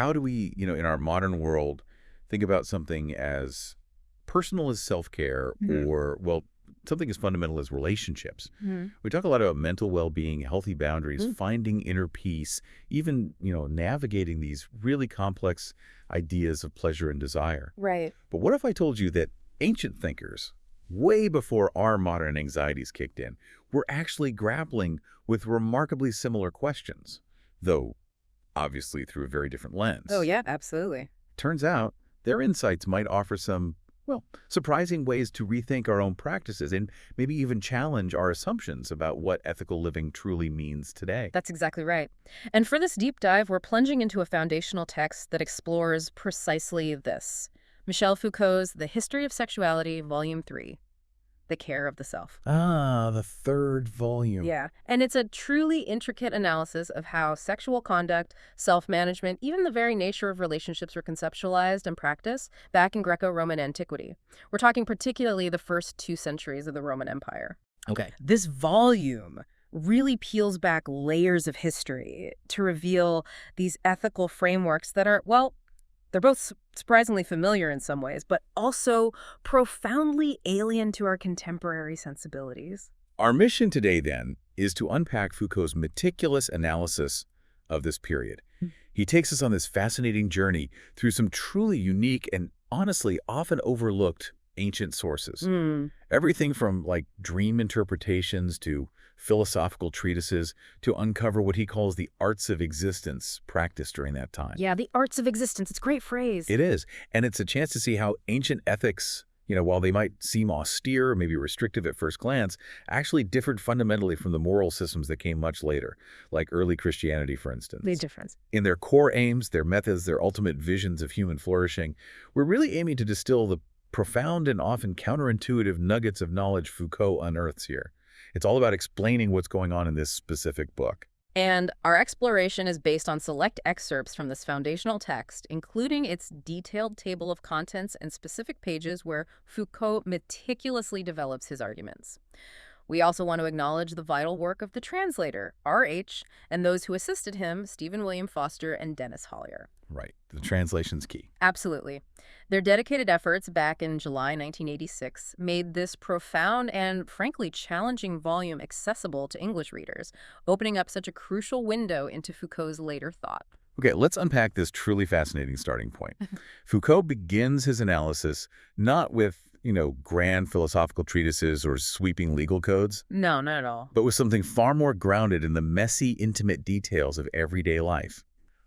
how do we, in our modern world, think about something as personal as self-care or, well, something as fundamental as relationships? We talk a lot about mental well-being, healthy boundaries, finding inner peace, even, navigating these really complex ideas of pleasure and desire. Right. But what if I told you that ancient thinkers, way before our modern anxieties kicked in, were actually grappling with remarkably similar questions, though obviously through a very different lens? Oh, yeah, absolutely. Turns out their insights might offer some, well, surprising ways to rethink our own practices and maybe even challenge our assumptions about what ethical living truly means today. That's exactly right. And for this deep dive, we're plunging into a foundational text that explores precisely this. Michel Foucault's The History of Sexuality, Volume 3, The Care of the Self. Ah, the third volume. Yeah, and it's a truly intricate analysis of how sexual conduct, self-management, even the very nature of relationships were conceptualized and practiced back in Greco-Roman antiquity. We're talking particularly the first 2 centuries of the Roman Empire. Okay. This volume really peels back layers of history to reveal these ethical frameworks that are, well, they're both surprisingly familiar in some ways, but also profoundly alien to our contemporary sensibilities. Our mission today, then, is to unpack Foucault's meticulous analysis of this period. He takes us on this fascinating journey through some truly unique and honestly often overlooked ancient sources. Everything from, dream interpretations to philosophical treatises to uncover what he calls the arts of existence practiced during that time. Yeah, the arts of existence. It's a great phrase. It is. And it's a chance to see how ancient ethics, while they might seem austere or maybe restrictive at first glance, actually differed fundamentally from the moral systems that came much later, like early Christianity, for instance. Big difference. In their core aims, their methods, their ultimate visions of human flourishing, we're really aiming to distill the profound and often counterintuitive nuggets of knowledge Foucault unearths here. It's all about explaining what's going on in this specific book. And our exploration is based on select excerpts from this foundational text, including its detailed table of contents and specific pages where Foucault meticulously develops his arguments. We also want to acknowledge the vital work of the translator, R.H., and those who assisted him, Stephen William Foster and Dennis Hollier. Right. The translation's key. Absolutely. Their dedicated efforts back in July 1986 made this profound and, frankly, challenging volume accessible to English readers, opening up such a crucial window into Foucault's later thought. Okay, let's unpack this truly fascinating starting point. Foucault begins his analysis not with, grand philosophical treatises or sweeping legal codes. No, not at all. But with something far more grounded in the messy, intimate details of everyday life.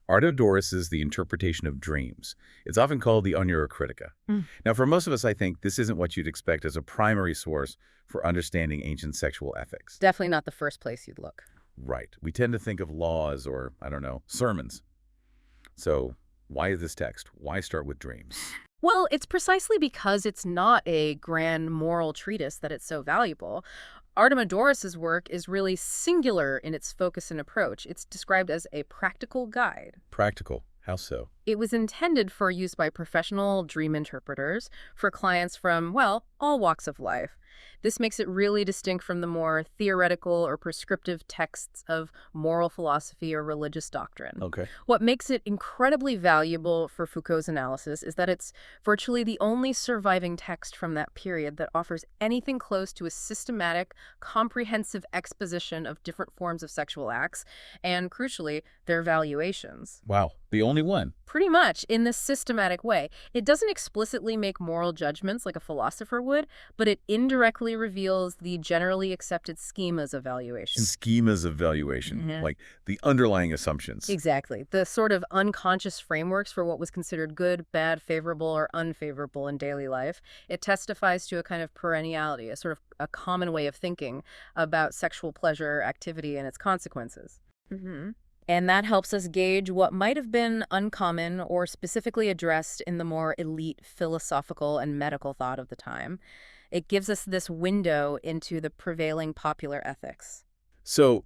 Artemidorus' The Interpretation of Dreams. It's often called the Onura Critica. Now, for most of us, I think this isn't what you'd expect as a primary source for understanding ancient sexual ethics. Definitely not the first place you'd look. Right. We tend to think of laws or, sermons. So why this text? Why start with dreams? Well, it's precisely because it's not a grand moral treatise that it's so valuable. Artemidorus' work is really singular in its focus and approach. It's described as a practical guide. Practical. How so? It was intended for use by professional dream interpreters for clients from, well, all walks of life. This makes it really distinct from the more theoretical or prescriptive texts of moral philosophy or religious doctrine. Okay. What makes it incredibly valuable for Foucault's analysis is that it's virtually the only surviving text from that period that offers anything close to a systematic, comprehensive exposition of different forms of sexual acts and, crucially, their valuations. Wow. The only one. Pretty much, in this systematic way. It doesn't explicitly make moral judgments like a philosopher would, but it indirectly reveals the generally accepted schemas of valuation. Schemas of valuation, like the underlying assumptions. Exactly. The sort of unconscious frameworks for what was considered good, bad, favorable, or unfavorable in daily life. It testifies to a kind of perenniality, a sort of a common way of thinking about sexual pleasure, activity, and its consequences. And that helps us gauge what might have been uncommon or specifically addressed in the more elite philosophical and medical thought of the time. It gives us this window into the prevailing popular ethics. So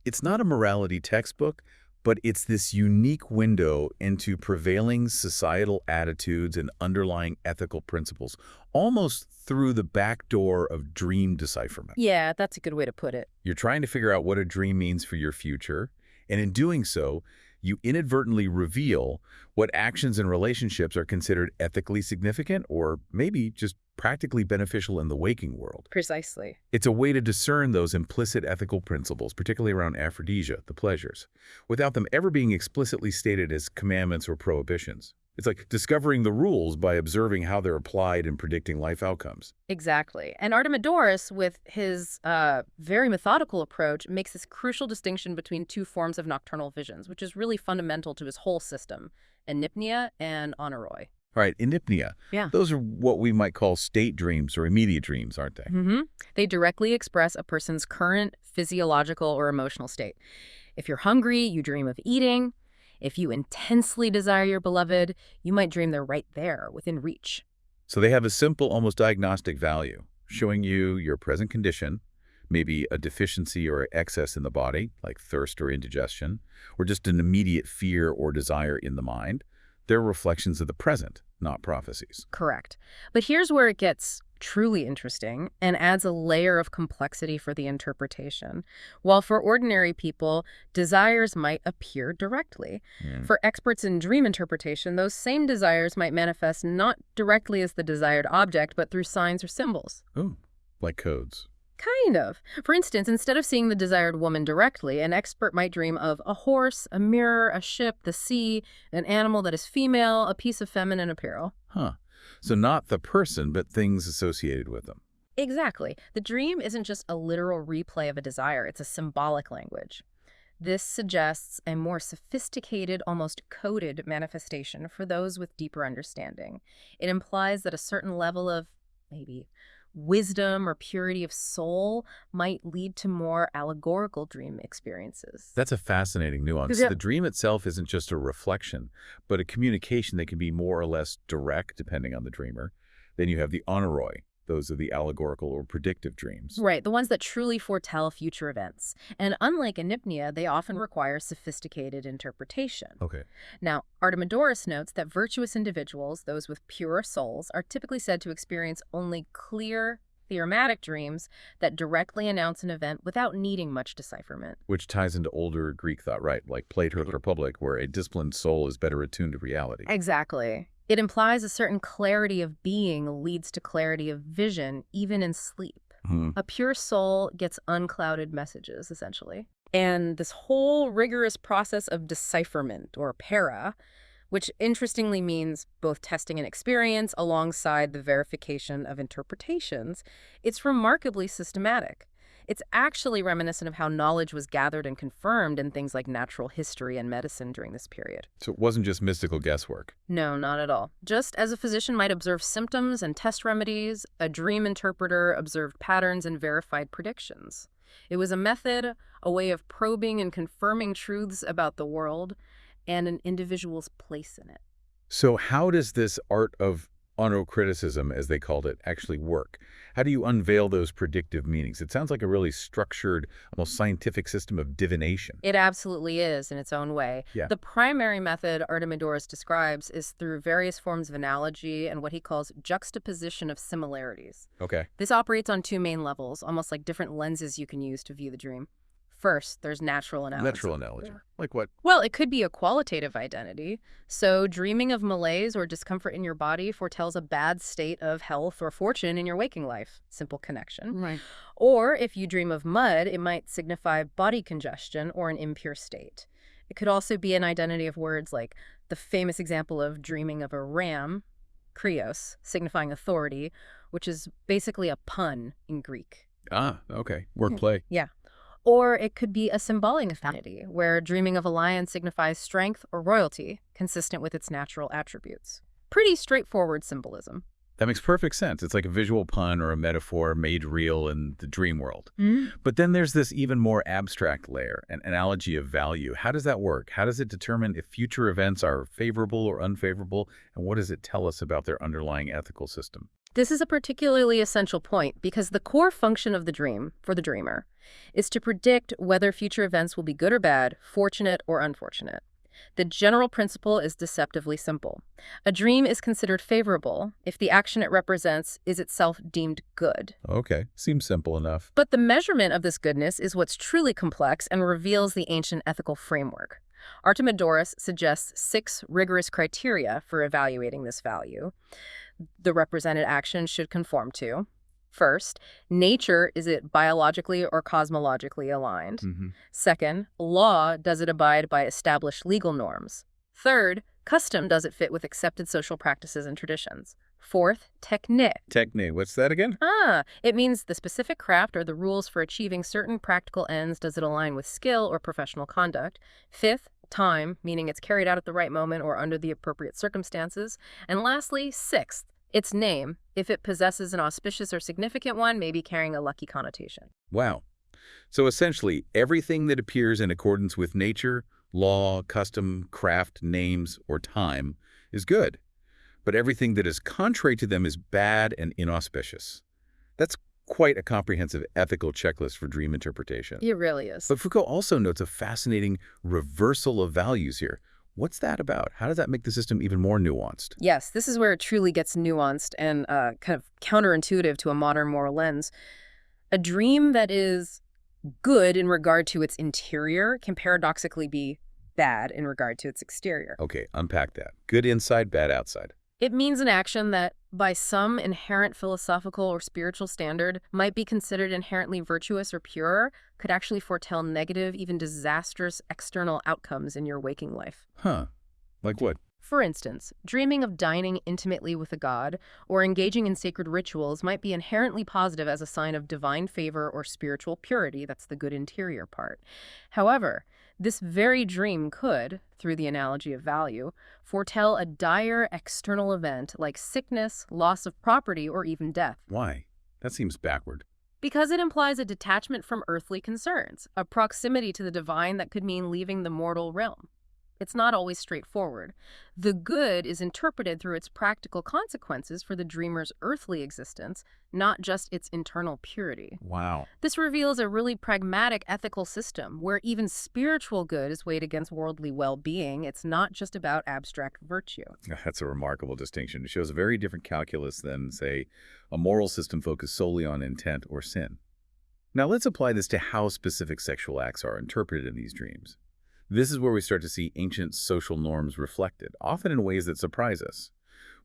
it's not a morality textbook, but it's this unique window into prevailing societal attitudes and underlying ethical principles, almost through the back door of dream decipherment. Yeah, that's a good way to put it. You're trying to figure out what a dream means for your future. And in doing so, you inadvertently reveal what actions and relationships are considered ethically significant or maybe just practically beneficial in the waking world. Precisely. It's a way to discern those implicit ethical principles, particularly around aphrodisia, the pleasures, without them ever being explicitly stated as commandments or prohibitions. It's like discovering the rules by observing how they're applied and predicting life outcomes. Exactly. And Artemidorus, with his very methodical approach, makes this crucial distinction between two forms of nocturnal visions, which is really fundamental to his whole system, enipnia and aneuroi. All right, enipnia. Yeah. Those are what we might call state dreams or immediate dreams, aren't they? Mm-hmm. They directly express a person's current physiological or emotional state. If you're hungry, you dream of eating. If you intensely desire your beloved, you might dream they're right there, within reach. So they have a simple, almost diagnostic value, showing you your present condition, maybe a deficiency or excess in the body, like thirst or indigestion, or just an immediate fear or desire in the mind. They're reflections of the present, not prophecies. Correct. But here's where it gets truly interesting and adds a layer of complexity for the interpretation. While for ordinary people, desires might appear directly. For experts in dream interpretation, those same desires might manifest not directly as the desired object, but through signs or symbols. Oh, like codes. Kind of. For instance, instead of seeing the desired woman directly, an expert might dream of a horse, a mirror, a ship, the sea, an animal that is female, a piece of feminine apparel. Huh. So not the person, but things associated with them. Exactly. The dream isn't just a literal replay of a desire, it's a symbolic language. This suggests a more sophisticated, almost coded manifestation for those with deeper understanding. It implies that a certain level of, maybe, wisdom or purity of soul might lead to more allegorical dream experiences. That's a fascinating nuance. Yeah. The dream itself isn't just a reflection, but a communication that can be more or less direct, depending on the dreamer. Then you have the aneuroi. Those are the allegorical or predictive dreams. Right, the ones that truly foretell future events. And unlike enipnia, they often require sophisticated interpretation. Okay. Now, Artemidorus notes that virtuous individuals, those with pure souls, are typically said to experience only clear, theoretic dreams that directly announce an event without needing much decipherment. Which ties into older Greek thought, right? Like Plato's Republic, where a disciplined soul is better attuned to reality. Exactly. It implies a certain clarity of being leads to clarity of vision, even in sleep. A pure soul gets unclouded messages, essentially. And this whole rigorous process of decipherment, or para, which interestingly means both testing and experience alongside the verification of interpretations, it's remarkably systematic. It's actually reminiscent of how knowledge was gathered and confirmed in things like natural history and medicine during this period. So it wasn't just mystical guesswork. No, not at all. Just as a physician might observe symptoms and test remedies, a dream interpreter observed patterns and verified predictions. It was a method, a way of probing and confirming truths about the world and an individual's place in it. So how does this art of onocriticism, as they called it, actually work? How do you unveil those predictive meanings? It sounds like a really structured, almost scientific system of divination. It absolutely is in its own way. Yeah. The primary method Artemidorus describes is through various forms of analogy and what he calls juxtaposition of similarities. Okay. This operates on two main levels, almost like different lenses you can use to view the dream. First, there's natural analogy. Natural analogy. Like what? Well, it could be a qualitative identity. So dreaming of malaise or discomfort in your body foretells a bad state of health or fortune in your waking life. Simple connection. Right. Or if you dream of mud, it might signify body congestion or an impure state. It could also be an identity of words like the famous example of dreaming of a ram, krios, signifying authority, which is basically a pun in Greek. Ah, okay. Wordplay. Yeah. Or it could be a symbolic affinity, where dreaming of a lion signifies strength or royalty, consistent with its natural attributes. Pretty straightforward symbolism. That makes perfect sense. It's like a visual pun or a metaphor made real in the dream world. But then there's this even more abstract layer, an analogy of value. How does that work? How does it determine if future events are favorable or unfavorable? And what does it tell us about their underlying ethical system? This is a particularly essential point because the core function of the dream, for the dreamer, is to predict whether future events will be good or bad, fortunate or unfortunate. The general principle is deceptively simple. A dream is considered favorable if the action it represents is itself deemed good. Okay. Seems simple enough. But the measurement of this goodness is what's truly complex and reveals the ancient ethical framework. Artemidorus suggests 6 rigorous criteria for evaluating this value the represented action should conform to. First, nature, is it biologically or cosmologically aligned? Second, law, does it abide by established legal norms? Third, custom, does it fit with accepted social practices and traditions? Fourth, technique. Technique, what's that again? It means the specific craft or the rules for achieving certain practical ends, does it align with skill or professional conduct? Fifth, time, meaning it's carried out at the right moment or under the appropriate circumstances. And lastly, sixth, its name, if it possesses an auspicious or significant one, maybe carrying a lucky connotation. Wow. So essentially, everything that appears in accordance with nature, law, custom, craft, names, or time is good. But everything that is contrary to them is bad and inauspicious. That's quite a comprehensive ethical checklist for dream interpretation. It really is. But Foucault also notes a fascinating reversal of values here. What's that about? How does that make the system even more nuanced? Yes, this is where it truly gets nuanced and kind of counterintuitive to a modern moral lens. A dream that is good in regard to its interior can paradoxically be bad in regard to its exterior. Okay, unpack that. Good inside, bad outside. It means an action that, by some inherent philosophical or spiritual standard, might be considered inherently virtuous or pure, could actually foretell negative, even disastrous external outcomes in your waking life. Huh. Like what? For instance, dreaming of dining intimately with a god or engaging in sacred rituals might be inherently positive as a sign of divine favor or spiritual purity. That's the good interior part. However, this very dream could, through the analogy of value, foretell a dire external event like sickness, loss of property, or even death. Why? That seems backward. Because it implies a detachment from earthly concerns, a proximity to the divine that could mean leaving the mortal realm. It's not always straightforward. The good is interpreted through its practical consequences for the dreamer's earthly existence, not just its internal purity. Wow. This reveals a really pragmatic ethical system where even spiritual good is weighed against worldly well-being. It's not just about abstract virtue. That's a remarkable distinction. It shows a very different calculus than, say, a moral system focused solely on intent or sin. Now let's apply this to how specific sexual acts are interpreted in these dreams. This is where we start to see ancient social norms reflected, often in ways that surprise us.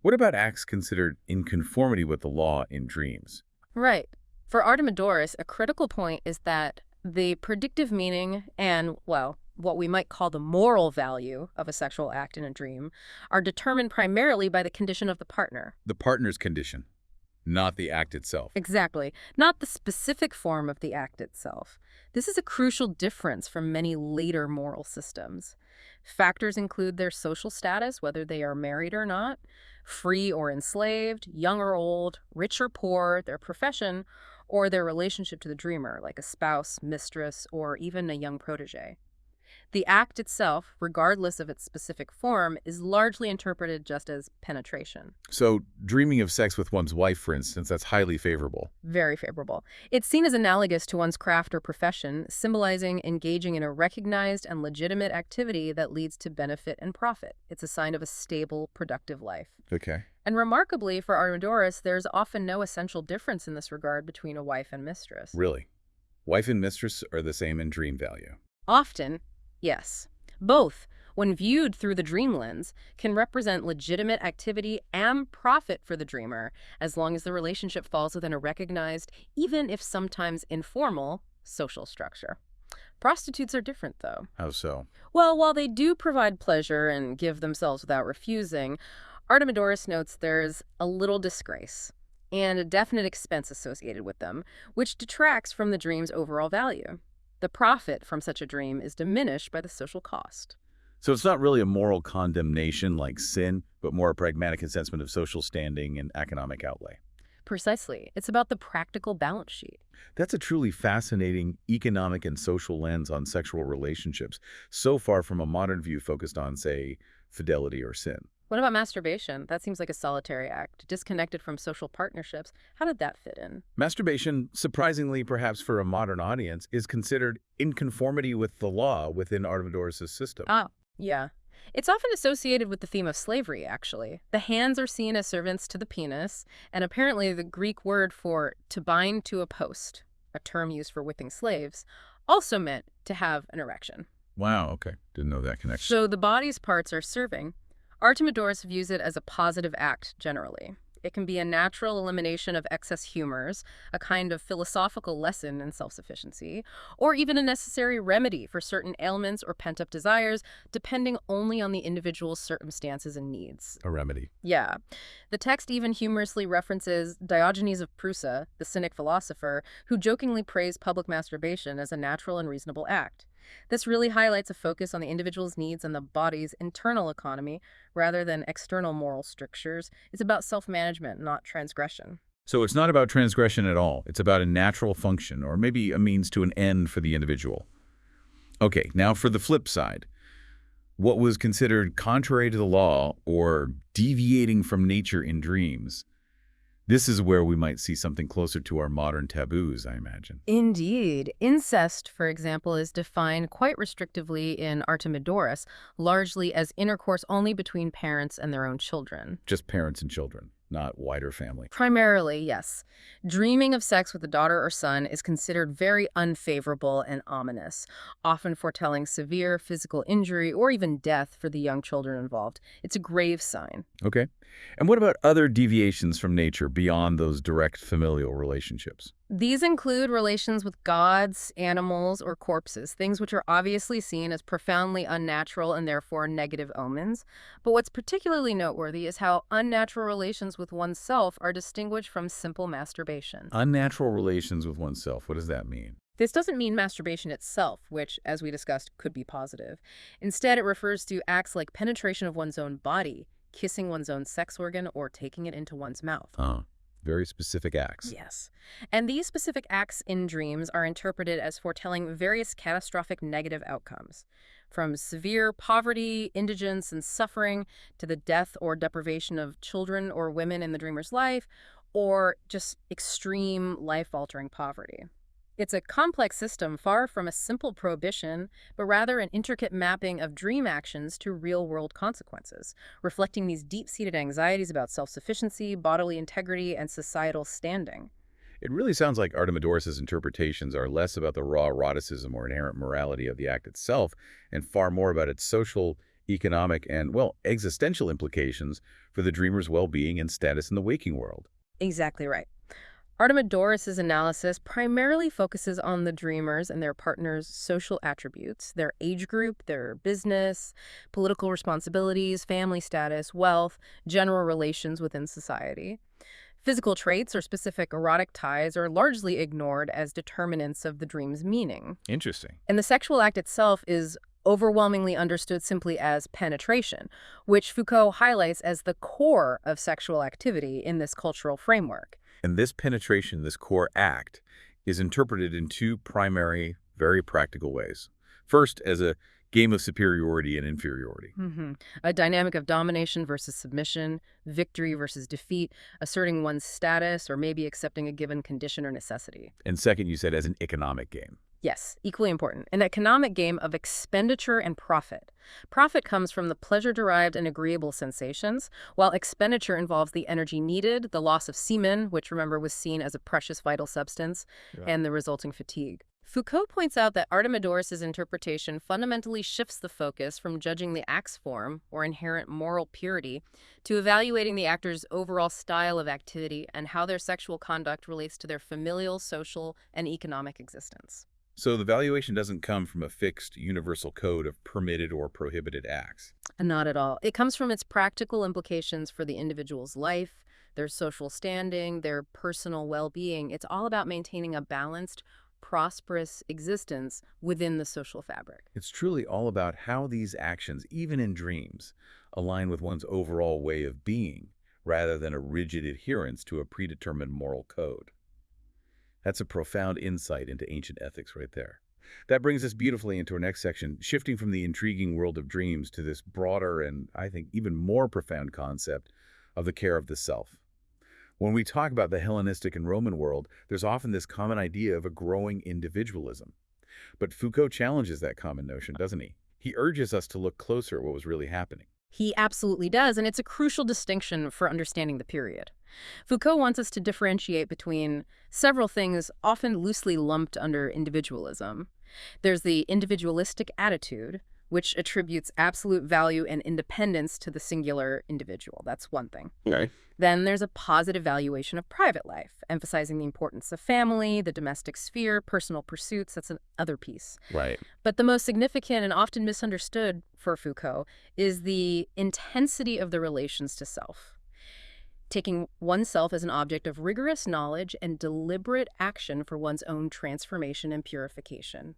What about acts considered in conformity with the law in dreams? Right. For Artemidorus, a critical point is that the predictive meaning and, well, what we might call the moral value of a sexual act in a dream are determined primarily by the condition of the partner. The partner's condition, not the act itself. Exactly. Not the specific form of the act itself. This is a crucial difference from many later moral systems. Factors include their social status, whether they are married or not, free or enslaved, young or old, rich or poor, their profession, or their relationship to the dreamer, like a spouse, mistress, or even a young protege. The act itself, regardless of its specific form, is largely interpreted just as penetration. So, dreaming of sex with one's wife, for instance, that's highly favorable. Very favorable. It's seen as analogous to one's craft or profession, symbolizing engaging in a recognized and legitimate activity that leads to benefit and profit. It's a sign of a stable, productive life. Okay. And remarkably, for Artemidorus, there's often no essential difference in this regard between a wife and mistress. Really? Wife and mistress are the same in dream value. Often, yes. Both, when viewed through the dream lens, can represent legitimate activity and profit for the dreamer, as long as the relationship falls within a recognized, even if sometimes informal, social structure. Prostitutes are different, though. How so? Well, while they do provide pleasure and give themselves without refusing, Artemidorus notes there's a little disgrace and a definite expense associated with them, which detracts from the dream's overall value. The profit from such a dream is diminished by the social cost. So it's not really a moral condemnation like sin, but more a pragmatic assessment of social standing and economic outlay. Precisely. It's about the practical balance sheet. That's a truly fascinating economic and social lens on sexual relationships, so far from a modern view focused on, say, fidelity or sin. What about masturbation? That seems like a solitary act, disconnected from social partnerships. How did that fit in? Masturbation, surprisingly perhaps for a modern audience, is considered in conformity with the law within Artemidorus' system. Yeah. It's often associated with the theme of slavery, actually. The hands are seen as servants to the penis, and apparently the Greek word for to bind to a post, a term used for whipping slaves, also meant to have an erection. Wow, okay. Didn't know that connection. So the body's parts are serving. Artemidorus views it as a positive act, generally. It can be a natural elimination of excess humors, a kind of philosophical lesson in self-sufficiency, or even a necessary remedy for certain ailments or pent-up desires, depending only on the individual's circumstances and needs. A remedy. Yeah. The text even humorously references Diogenes of Prusa, the Cynic philosopher, who jokingly praised public masturbation as a natural and reasonable act. This really highlights a focus on the individual's needs and the body's internal economy rather than external moral strictures. It's about self-management, not transgression. So it's not about transgression at all. It's about a natural function, or maybe a means to an end for the individual. Okay, now for the flip side. What was considered contrary to the law or deviating from nature in dreams. This is where we might see something closer to our modern taboos, I imagine. Indeed. Incest, for example, is defined quite restrictively in Artemidorus, largely as intercourse only between parents and their own children. Just parents and children, not wider family. Primarily, yes. Dreaming of sex with a daughter or son is considered very unfavorable and ominous, often foretelling severe physical injury or even death for the young children involved. It's a grave sign. Okay. And what about other deviations from nature beyond those direct familial relationships? These include relations with gods, animals, or corpses, things which are obviously seen as profoundly unnatural and therefore negative omens. But what's particularly noteworthy is how unnatural relations with oneself are distinguished from simple masturbation. Unnatural relations with oneself, what does that mean? This doesn't mean masturbation itself, which, as we discussed, could be positive. Instead, it refers to acts like penetration of one's own body, kissing one's own sex organ, or taking it into one's mouth. Very specific acts. Yes. And these specific acts in dreams are interpreted as foretelling various catastrophic negative outcomes, from severe poverty, indigence, and suffering to the death or deprivation of children or women in the dreamer's life, or just extreme life-altering poverty. It's a complex system, far from a simple prohibition, but rather an intricate mapping of dream actions to real-world consequences, reflecting these deep-seated anxieties about self-sufficiency, bodily integrity, and societal standing. It really sounds like Artemidorus' interpretations are less about the raw eroticism or inherent morality of the act itself, and far more about its social, economic, and, well, existential implications for the dreamer's well-being and status in the waking world. Exactly right. Artemidorus' analysis primarily focuses on the dreamers and their partners' social attributes, their age group, their business, political responsibilities, family status, wealth, general relations within society. Physical traits or specific erotic ties are largely ignored as determinants of the dream's meaning. Interesting. And the sexual act itself is overwhelmingly understood simply as penetration, which Foucault highlights as the core of sexual activity in this cultural framework. And this penetration, this core act, is interpreted in two primary, very practical ways. First, as a game of superiority and inferiority. A dynamic of domination versus submission, victory versus defeat, asserting one's status or maybe accepting a given condition or necessity. And second, you said as an economic game. Yes, equally important. An economic game of expenditure and profit. Profit comes from the pleasure-derived and agreeable sensations, while expenditure involves the energy needed, the loss of semen, which remember was seen as a precious vital substance, and the resulting fatigue. Foucault points out that Artemidorus' interpretation fundamentally shifts the focus from judging the act's form, or inherent moral purity, to evaluating the actor's overall style of activity and how their sexual conduct relates to their familial, social, and economic existence. So the valuation doesn't come from a fixed, universal code of permitted or prohibited acts. Not at all. It comes from its practical implications for the individual's life, their social standing, their personal well-being. It's all about maintaining a balanced, prosperous existence within the social fabric. It's truly all about how these actions, even in dreams, align with one's overall way of being, rather than a rigid adherence to a predetermined moral code. That's a profound insight into ancient ethics right there. That brings us beautifully into our next section, shifting from the intriguing world of dreams to this broader and, I think, even more profound concept of the care of the self. When we talk about the Hellenistic and Roman world, there's often this common idea of a growing individualism. But Foucault challenges that common notion, doesn't he? He urges us to look closer at what was really happening. He absolutely does, and it's a crucial distinction for understanding the period. Foucault wants us to differentiate between several things often loosely lumped under individualism. There's the individualistic attitude, which attributes absolute value and independence to the singular individual. That's one thing. Okay. Then there's a positive valuation of private life, emphasizing the importance of family, the domestic sphere, personal pursuits. That's another piece. Right. But the most significant and often misunderstood for Foucault is the intensity of the relations to self, taking oneself as an object of rigorous knowledge and deliberate action for one's own transformation and purification.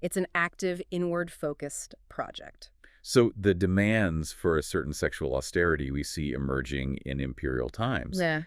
It's an active, inward-focused project. So the demands for a certain sexual austerity we see emerging in imperial times, Yeah,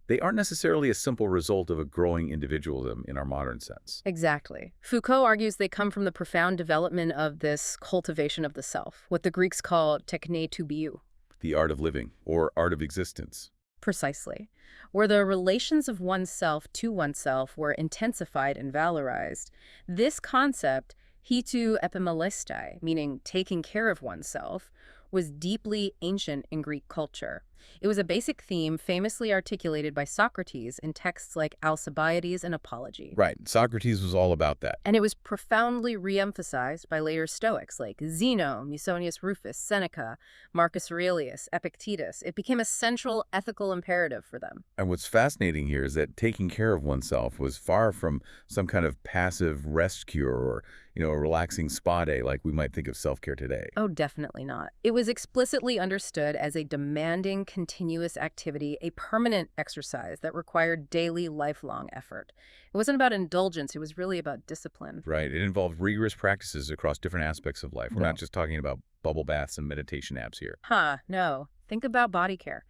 they aren't necessarily a simple result of a growing individualism in our modern sense. exactly. Foucault argues they come from the profound development of this cultivation of the self, what the Greeks call tekne toubiou. The art of living, or art of existence. Precisely, where the relations of oneself to oneself were intensified and valorized. This concept, hitu epimelestai, meaning taking care of oneself, was deeply ancient in Greek culture. It was a basic theme famously articulated by Socrates in texts like Alcibiades and Apology. Right. Socrates was all about that. And it was profoundly re-emphasized by later Stoics like Zeno, Musonius Rufus, Seneca, Marcus Aurelius, Epictetus. It became a central ethical imperative for them. And what's fascinating here is that taking care of oneself was far from some kind of passive rest cure or, a relaxing spa day like we might think of self-care today. Oh, definitely not. It was explicitly understood as a demanding, continuous activity, a permanent exercise that required daily, lifelong effort. It wasn't about indulgence. It was really about discipline. Right. It involved rigorous practices across different aspects of life. We're not just talking about bubble baths and meditation apps here. No. Think about body care.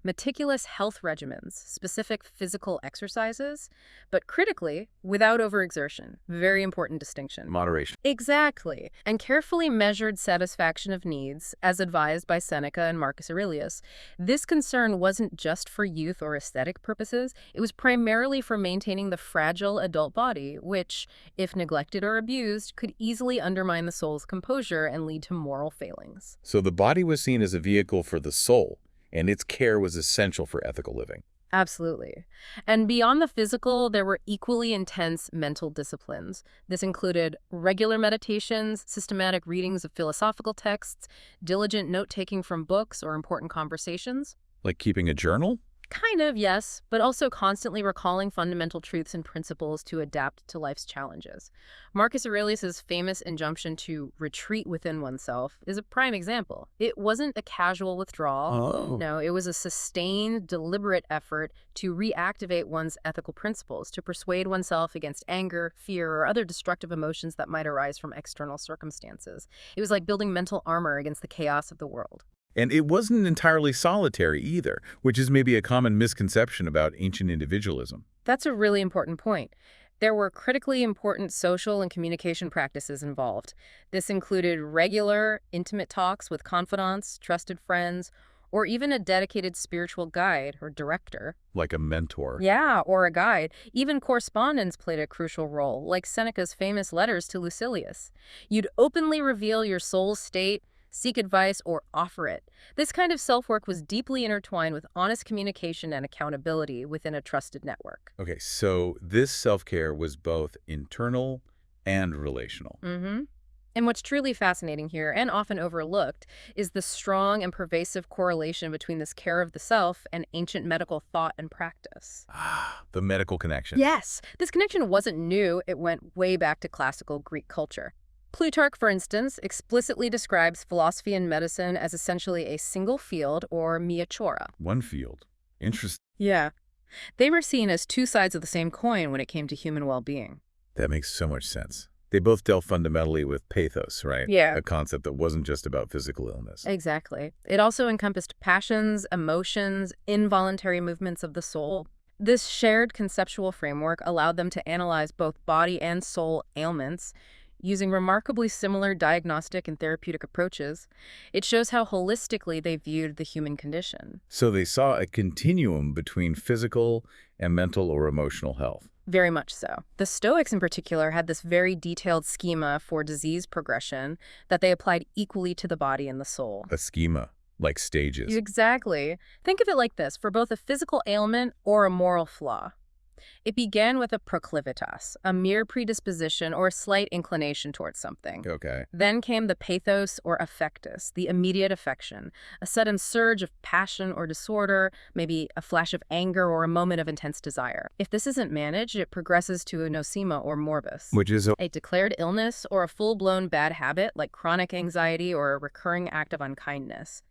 Meticulous health regimens, specific physical exercises, but critically, without overexertion. Very important distinction. Moderation. Exactly. And carefully measured satisfaction of needs, as advised by Seneca and Marcus Aurelius. This concern wasn't just for youth or aesthetic purposes. It was primarily for maintaining the fragile adult body, which, if neglected or abused, could easily undermine the soul's composure and lead to moral failings. So the body was seen as a vehicle for the soul, and its care was essential for ethical living. Absolutely. And beyond the physical, there were equally intense mental disciplines. This included regular meditations, systematic readings of philosophical texts, diligent note-taking from books or important conversations. Like keeping a journal? Kind of, yes, but also constantly recalling fundamental truths and principles to adapt to life's challenges. Marcus Aurelius's famous injunction to retreat within oneself is a prime example. It wasn't a casual withdrawal. Oh. No, it was a sustained, deliberate effort to reactivate one's ethical principles, to persuade oneself against anger, fear, or other destructive emotions that might arise from external circumstances. It was like building mental armor against the chaos of the world. And it wasn't entirely solitary either, which is maybe a common misconception about ancient individualism. That's a really important point. There were critically important social and communication practices involved. This included regular, intimate talks with confidants, trusted friends, or even a dedicated spiritual guide or director. Like a mentor. Yeah, or a guide. Even correspondence played a crucial role, like Seneca's famous letters to Lucilius. You'd openly reveal your soul's state, seek advice, or offer it. This kind of self-work was deeply intertwined with honest communication and accountability within a trusted network. Okay, so this self-care was both internal and relational. And what's truly fascinating here, and often overlooked, is the strong and pervasive correlation between this care of the self and ancient medical thought and practice. The medical connection. Yes, this connection wasn't new. It went way back to classical Greek culture. Plutarch, for instance, explicitly describes philosophy and medicine as essentially a single field, or miachora. One field. Interesting. Yeah. They were seen as two sides of the same coin when it came to human well-being. That makes so much sense. They both dealt fundamentally with pathos, right? Yeah. A concept that wasn't just about physical illness. Exactly. It also encompassed passions, emotions, involuntary movements of the soul. This shared conceptual framework allowed them to analyze both body and soul ailments, using remarkably similar diagnostic and therapeutic approaches. It shows how holistically they viewed the human condition. So they saw a continuum between physical and mental or emotional health. Very much so. The Stoics in particular had this very detailed schema for disease progression that they applied equally to the body and the soul. A schema, like stages. Exactly. Think of it like this. For both a physical ailment or a moral flaw, It began with a proclivitas, a mere predisposition or a slight inclination towards something. Okay. Then came the pathos or affectus, the immediate affection, a sudden surge of passion or disorder, maybe a flash of anger or a moment of intense desire. If this isn't managed, it progresses to a nosema or morbus, Which is a declared illness or a full-blown bad habit like chronic anxiety or a recurring act of unkindness.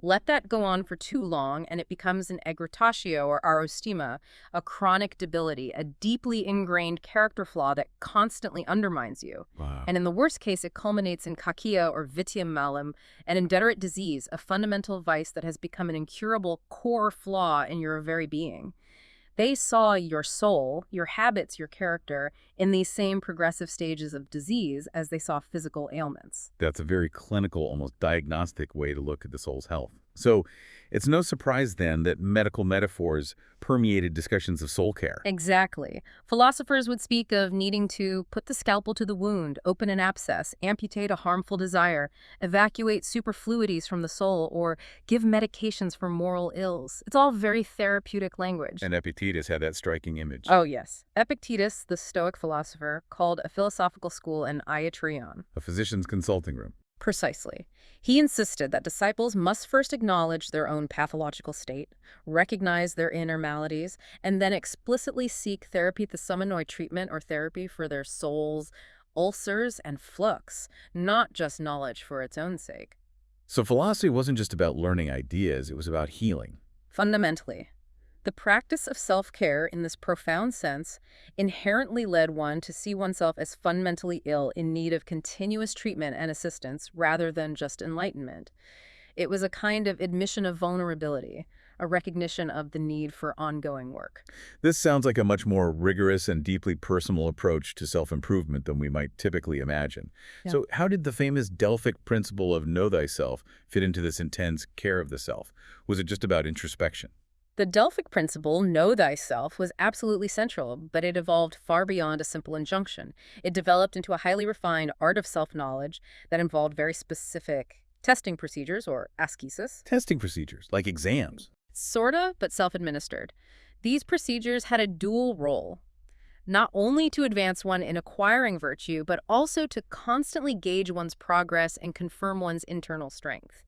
Let that go on for too long, and it becomes an aggregatio or arostima, a chronic debility, a deeply ingrained character flaw that constantly undermines you. wow. And in the worst case, it culminates in kakia or vitium malum, an inveterate disease, a fundamental vice that has become an incurable core flaw in your very being. They saw your soul, your habits, your character in these same progressive stages of disease as they saw physical ailments. That's a very clinical, almost diagnostic way to look at the soul's health. So it's no surprise then that medical metaphors permeated discussions of soul care. Exactly. Philosophers would speak of needing to put the scalpel to the wound, open an abscess, amputate a harmful desire, evacuate superfluities from the soul, or give medications for moral ills. It's all very therapeutic language. And Epictetus had that striking image. Oh, yes. Epictetus, the Stoic philosopher, called a philosophical school an iatrion. A physician's consulting room. Precisely. He insisted that disciples must first acknowledge their own pathological state, recognize their inner maladies, and then explicitly seek therapy, the thesumenoid treatment or therapy for their souls, ulcers, and flux, not just knowledge for its own sake. So philosophy wasn't just about learning ideas, it was about healing. Fundamentally, the practice of self-care in this profound sense inherently led one to see oneself as fundamentally ill in need of continuous treatment and assistance rather than just enlightenment. It was a kind of admission of vulnerability, a recognition of the need for ongoing work. This sounds like a much more rigorous and deeply personal approach to self-improvement than we might typically imagine. Yeah. So how did the famous Delphic principle of know thyself fit into this intense care of the self? Was it just about introspection? The Delphic principle, know thyself, was absolutely central, but it evolved far beyond a simple injunction. It developed into a highly refined art of self-knowledge that involved very specific testing procedures, or ascesis. Testing procedures, like exams. Sorta, but self-administered. These procedures had a dual role, not only to advance one in acquiring virtue, but also to constantly gauge one's progress and confirm one's internal strength.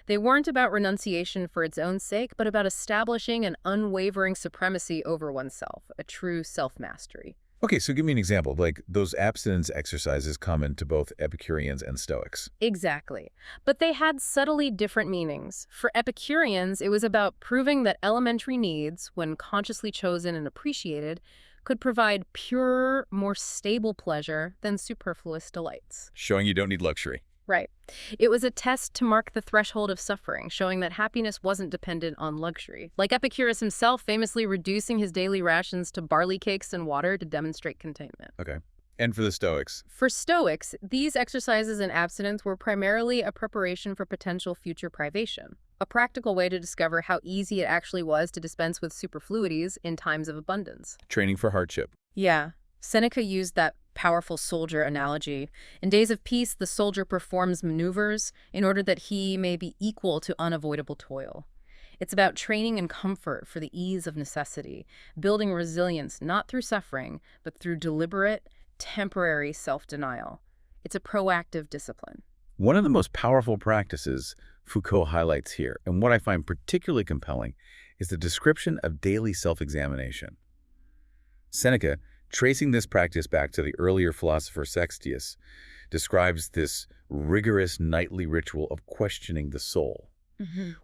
They weren't about renunciation for its own sake, but about establishing an unwavering supremacy over oneself, a true self-mastery. Okay, so give me an example, like those abstinence exercises common to both Epicureans and Stoics. Exactly. But they had subtly different meanings. For Epicureans, it was about proving that elementary needs, when consciously chosen and appreciated, could provide purer, more stable pleasure than superfluous delights. Showing you don't need luxury. Right. It was a test to mark the threshold of suffering, showing that happiness wasn't dependent on luxury. Like Epicurus himself famously reducing his daily rations to barley cakes and water to demonstrate contentment. Okay. And for the Stoics? For Stoics, these exercises in abstinence were primarily a preparation for potential future privation, a practical way to discover how easy it actually was to dispense with superfluities in times of abundance. Training for hardship. Yeah. Seneca used that powerful soldier analogy. In days of peace, the soldier performs maneuvers in order that he may be equal to unavoidable toil. It's about training in comfort for the ease of necessity, building resilience not through suffering, but through deliberate, temporary self-denial. It's a proactive discipline. One of the most powerful practices Foucault highlights here, and what I find particularly compelling, is the description of daily self-examination. Seneca, tracing this practice back to the earlier philosopher Sextius, describes this rigorous nightly ritual of questioning the soul.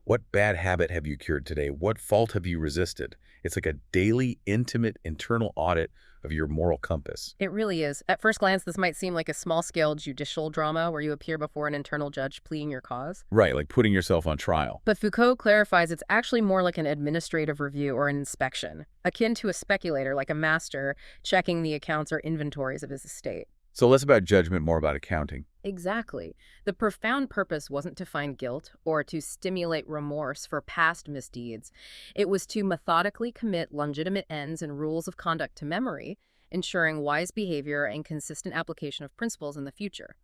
What bad habit have you cured today? What fault have you resisted? It's like a daily, intimate, internal audit of your moral compass. It really is. At first glance, this might seem like a small-scale judicial drama where you appear before an internal judge pleading your cause. Right, like putting yourself on trial. But Foucault clarifies it's actually more like an administrative review or an inspection, akin to a speculator, like a master, checking the accounts or inventories of his estate. So less about judgment, more about accounting. Exactly. The profound purpose wasn't to find guilt or to stimulate remorse for past misdeeds. It was to methodically commit legitimate ends and rules of conduct to memory, ensuring wise behavior and consistent application of principles in the future.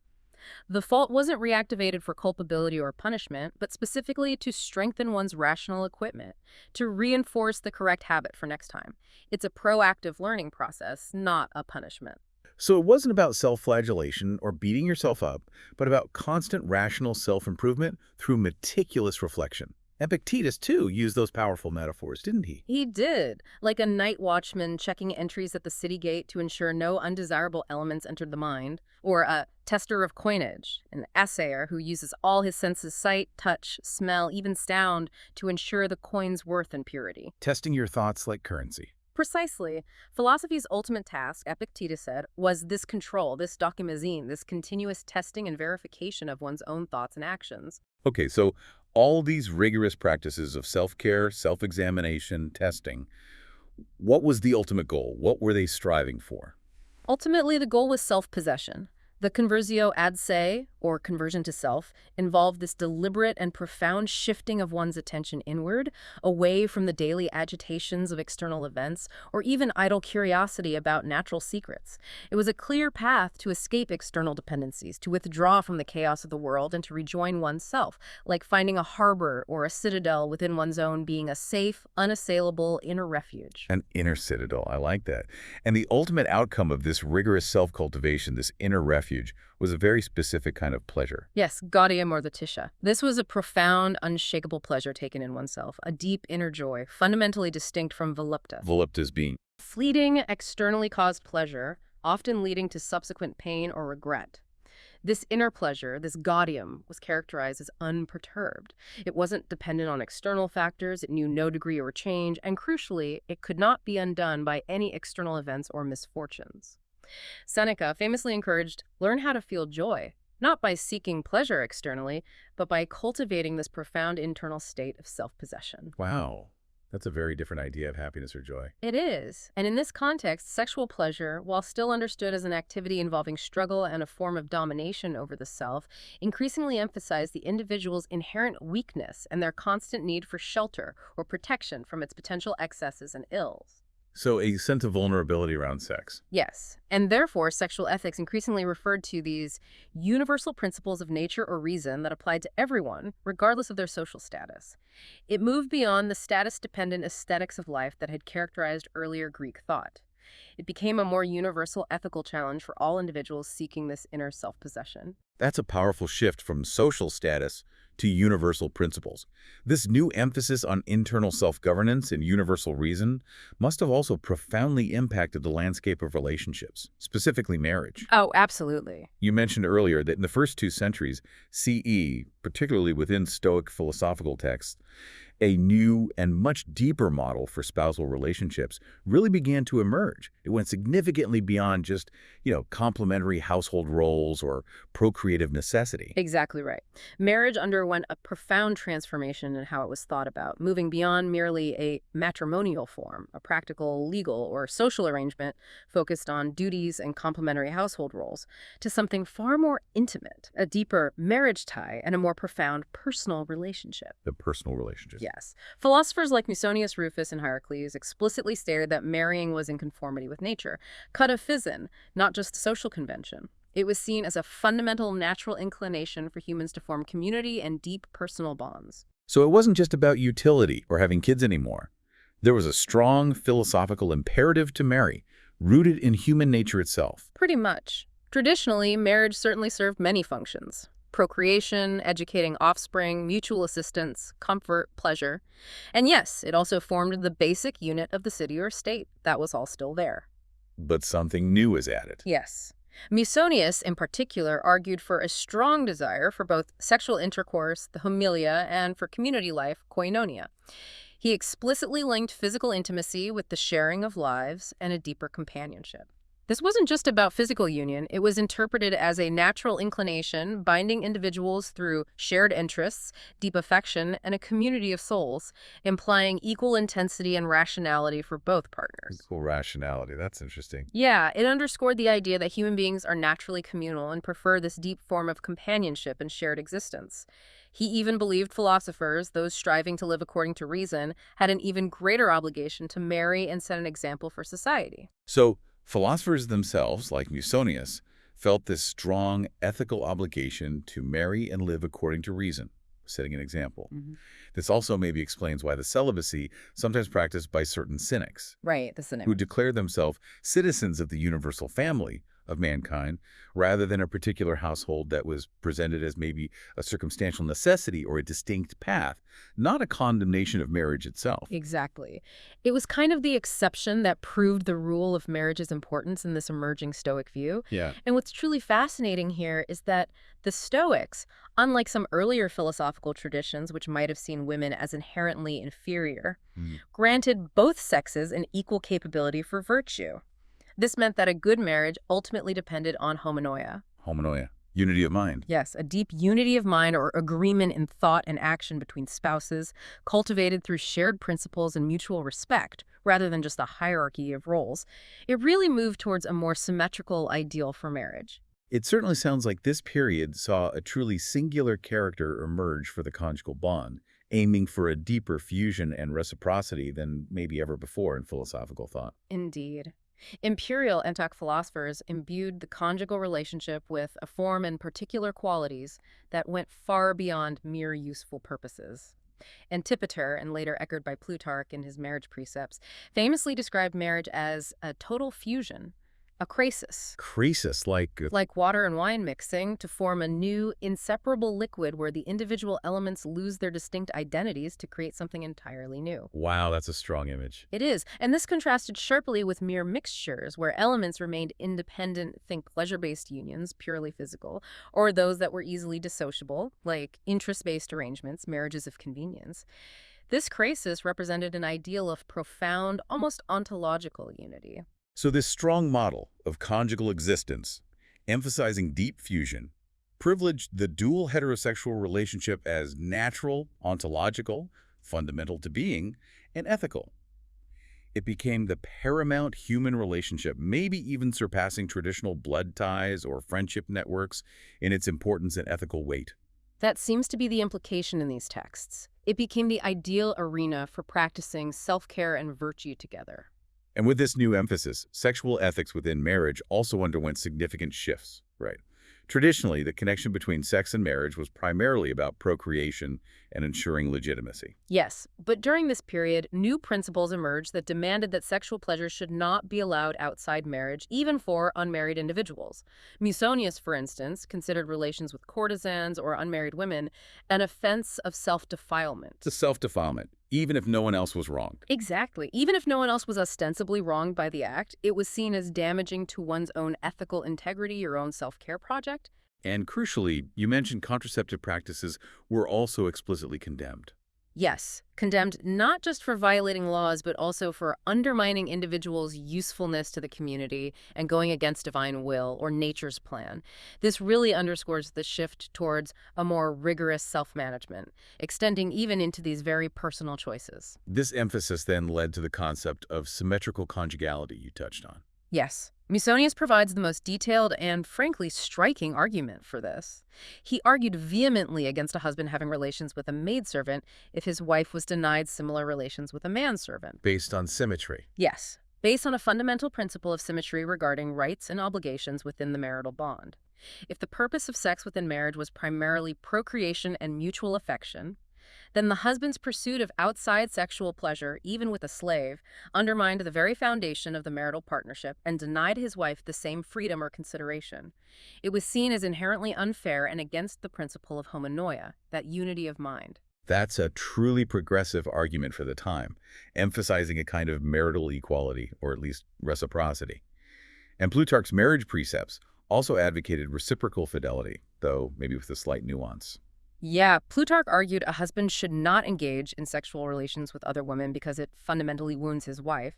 The fault wasn't reactivated for culpability or punishment, but specifically to strengthen one's rational equipment, to reinforce the correct habit for next time. It's a proactive learning process, not a punishment. So it wasn't about self-flagellation or beating yourself up, but about constant rational self-improvement through meticulous reflection. Epictetus, too, used those powerful metaphors, didn't he? He did, like a night watchman checking entries at the city gate to ensure no undesirable elements entered the mind, or a tester of coinage, an assayer who uses all his senses sight, touch, smell, even sound to ensure the coin's worth and purity. Testing your thoughts like currency. Precisely. Philosophy's ultimate task, Epictetus said, was this control, this dokimazein, this continuous testing and verification of one's own thoughts and actions. Okay, so all these rigorous practices of self-care, self-examination, testing, what was the ultimate goal? What were they striving for? Ultimately, the goal was self-possession. The conversio ad se, or conversion to self, involved this deliberate and profound shifting of one's attention inward, away from the daily agitations of external events, or even idle curiosity about natural secrets. It was a clear path to escape external dependencies, to withdraw from the chaos of the world and to rejoin oneself, like finding a harbor or a citadel within one's own being a safe, unassailable inner refuge. An inner citadel, I like that. And the ultimate outcome of this rigorous self-cultivation, this inner refuge, was a very specific kind of pleasure. Yes, gaudium or the tisha. This was a profound, unshakable pleasure taken in oneself, a deep inner joy, fundamentally distinct from volupta. Voluptas being Fleeting, externally caused pleasure, often leading to subsequent pain or regret. This inner pleasure, this gaudium, was characterized as unperturbed. It wasn't dependent on external factors, it knew no degree or change, and crucially, it could not be undone by any external events or misfortunes. Seneca famously encouraged, learn how to feel joy, not by seeking pleasure externally, but by cultivating this profound internal state of self-possession. Wow. That's a very different idea of happiness or joy. It is. And in this context, sexual pleasure, while still understood as an activity involving struggle and a form of domination over the self, increasingly emphasized the individual's inherent weakness and their constant need for shelter or protection from its potential excesses and ills. So a sense of vulnerability around sex. Yes, and therefore sexual ethics increasingly referred to these universal principles of nature or reason that applied to everyone, regardless of their social status. It moved beyond the status-dependent aesthetics of life that had characterized earlier Greek thought. It became a more universal ethical challenge for all individuals seeking this inner self-possession. That's a powerful shift from social status to universal principles. This new emphasis on internal self-governance and universal reason must have also profoundly impacted the landscape of relationships, specifically marriage. Oh, absolutely. You mentioned earlier that in the first 2 centuries CE, particularly within Stoic philosophical texts, a new and much deeper model for spousal relationships really began to emerge. It went significantly beyond just, complementary household roles or procreative necessity. Exactly right. Marriage underwent a profound transformation in how it was thought about, moving beyond merely a matrimonial form, a practical, legal, or social arrangement focused on duties and complementary household roles, to something far more intimate, a deeper marriage tie, and a more profound personal relationship. The personal relationship. Yes. Philosophers like Musonius Rufus and Hierocles explicitly stated that marrying was in conformity with nature, kataphizin, not just social convention. It was seen as a fundamental natural inclination for humans to form community and deep personal bonds. So it wasn't just about utility or having kids anymore. There was a strong philosophical imperative to marry, rooted in human nature itself. Pretty much. Traditionally, marriage certainly served many functions. Procreation, educating offspring, mutual assistance, comfort, pleasure. And yes, it also formed the basic unit of the city or state. That was all still there. But something new is added. Yes. Musonius, in particular, argued for a strong desire for both sexual intercourse, the homilia, and for community life, koinonia. He explicitly linked physical intimacy with the sharing of lives and a deeper companionship. This wasn't just about physical union. It was interpreted as a natural inclination, binding individuals through shared interests, deep affection, and a community of souls, implying equal intensity and rationality for both partners. Equal rationality. That's interesting. Yeah, it underscored the idea that human beings are naturally communal and prefer this deep form of companionship and shared existence. He even believed philosophers, those striving to live according to reason, had an even greater obligation to marry and set an example for society. So philosophers themselves, like Musonius, felt this strong ethical obligation to marry and live according to reason, setting an example. This also maybe explains why the celibacy sometimes practiced by certain cynics, Right, the cynic. who declare themselves citizens of the universal family of mankind, rather than a particular household that was presented as maybe a circumstantial necessity or a distinct path, not a condemnation of marriage itself. Exactly. It was kind of the exception that proved the rule of marriage's importance in this emerging Stoic view. Yeah. And what's truly fascinating here is that the Stoics, unlike some earlier philosophical traditions which might have seen women as inherently inferior, granted both sexes an equal capability for virtue. This meant that a good marriage ultimately depended on homonoia. Homonoia, unity of mind. Yes, a deep unity of mind or agreement in thought and action between spouses, cultivated through shared principles and mutual respect, rather than just a hierarchy of roles. It really moved towards a more symmetrical ideal for marriage. It certainly sounds like this period saw a truly singular character emerge for the conjugal bond, aiming for a deeper fusion and reciprocity than maybe ever before in philosophical thought. Indeed. Imperial Antic philosophers imbued the conjugal relationship with a form and particular qualities that went far beyond mere useful purposes. Antipater, and later echoed by Plutarch in his marriage precepts, famously described marriage as a total fusion, a krasis, Croesus, like water and wine mixing to form a new, inseparable liquid where the individual elements lose their distinct identities to create something entirely new. wow, that's a strong image. It is, and this contrasted sharply with mere mixtures, where elements remained independent, think pleasure-based unions, purely physical, or those that were easily dissociable, like interest-based arrangements, marriages of convenience. This krasis represented an ideal of profound, almost ontological unity. So this strong model of conjugal existence, emphasizing deep fusion, privileged the dual heterosexual relationship as natural, ontological, fundamental to being, and ethical. It became the paramount human relationship, maybe even surpassing traditional blood ties or friendship networks in its importance and ethical weight. That seems to be the implication in these texts. It became the ideal arena for practicing self-care and virtue together. And with this new emphasis, sexual ethics within marriage also underwent significant shifts, right? Traditionally, the connection between sex and marriage was primarily about procreation and ensuring legitimacy. Yes, but during this period, new principles emerged that demanded that sexual pleasure should not be allowed outside marriage, even for unmarried individuals. Musonius, for instance, considered relations with courtesans or unmarried women an offense of self-defilement. It's a self-defilement, even if no one else was wronged. Exactly. Even if no one else was ostensibly wronged by the act, it was seen as damaging to one's own ethical integrity, your own self-care project. And crucially, you mentioned contraceptive practices were also explicitly condemned. Yes, condemned not just for violating laws, but also for undermining individuals' usefulness to the community and going against divine will or nature's plan. This really underscores the shift towards a more rigorous self-management, extending even into these very personal choices. This emphasis then led to the concept of symmetrical conjugality you touched on. Yes, Musonius provides the most detailed and, frankly, striking argument for this. He argued vehemently against a husband having relations with a maidservant if his wife was denied similar relations with a manservant. Based on symmetry. Yes, based on a fundamental principle of symmetry regarding rights and obligations within the marital bond. If the purpose of sex within marriage was primarily procreation and mutual affection, then the husband's pursuit of outside sexual pleasure, even with a slave, undermined the very foundation of the marital partnership and denied his wife the same freedom or consideration. It was seen as inherently unfair and against the principle of homonoia, that unity of mind. That's a truly progressive argument for the time, emphasizing a kind of marital equality, or at least reciprocity. And Plutarch's marriage precepts also advocated reciprocal fidelity, though maybe with a slight nuance. Yeah, Plutarch argued a husband should not engage in sexual relations with other women because it fundamentally wounds his wife,